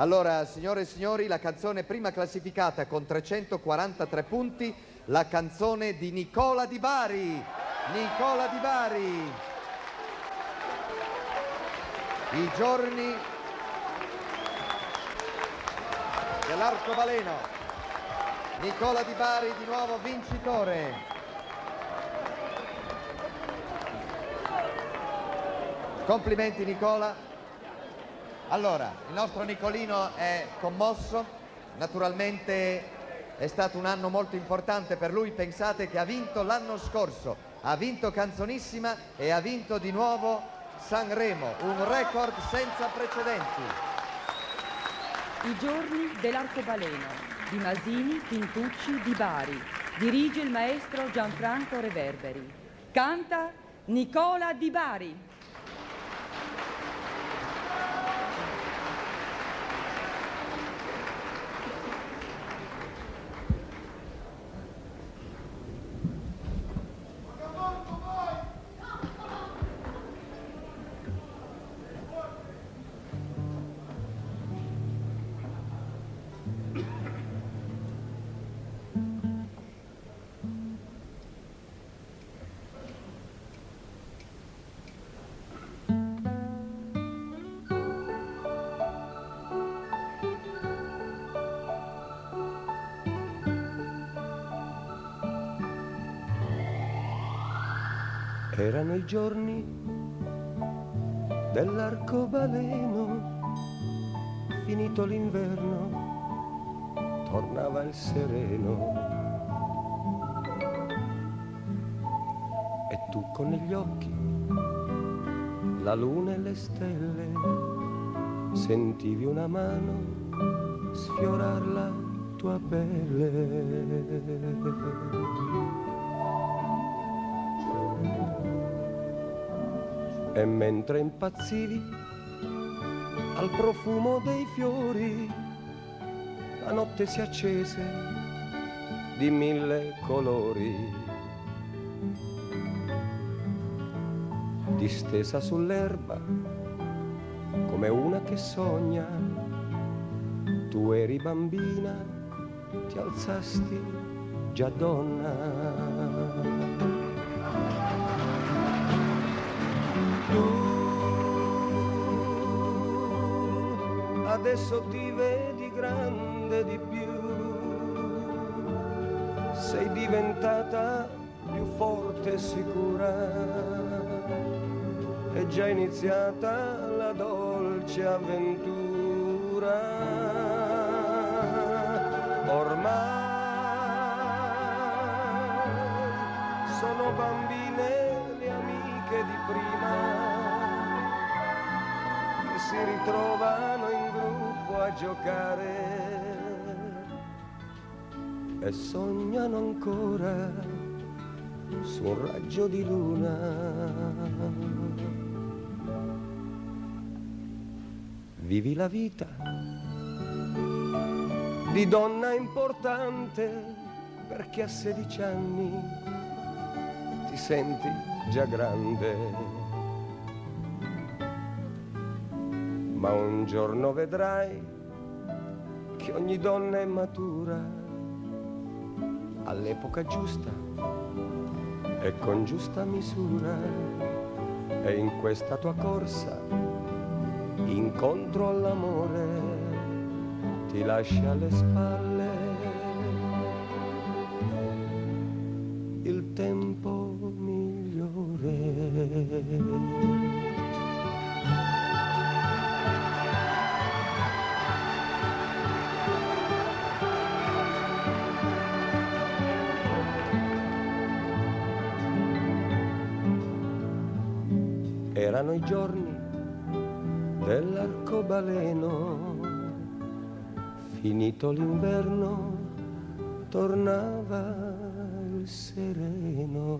Allora, signore e signori, la canzone prima classificata con 343 punti, la canzone di Nicola Di Bari. Nicola Di Bari. I giorni dell'arcobaleno. Nicola Di Bari di nuovo vincitore. Complimenti Nicola. Allora, il nostro Nicolino è commosso, naturalmente è stato un anno molto importante per lui. Pensate che ha vinto l'anno scorso, ha vinto Canzonissima e ha vinto di nuovo Sanremo, un record senza precedenti. I giorni dell'arcobaleno di Masini, Pintucci, Di Bari. Dirige il maestro Gianfranco Reverberi. Canta Nicola Di Bari. Erano i giorni dell'arcobaleno, finito l'inverno, tornava il sereno. E tu con negli occhi la luna e le stelle, sentivi una mano sfiorar la tua pelle. E mentre impazzivi al profumo dei fiori, la notte si accese di 1000 colori. Distesa sull'erba come una che sogna, tu eri bambina, ti alzasti già donna. Tu adesso ti vedi grande di più, sei diventata più forte e sicura, è già iniziata la dolce avventura. Ormai sono bambine le amiche di prima, si ritrovano in gruppo a giocare e sognano ancora su un raggio di luna. Vivi la vita di donna importante, perché a 16 anni ti senti già grande. Ma un giorno vedrai che ogni donna è matura all'epoca giusta e con giusta misura, e in questa tua corsa incontro all'amore ti lascia alle spalle il tempo migliore. Erano i giorni dell'arcobaleno, finito l'inverno tornava il sereno.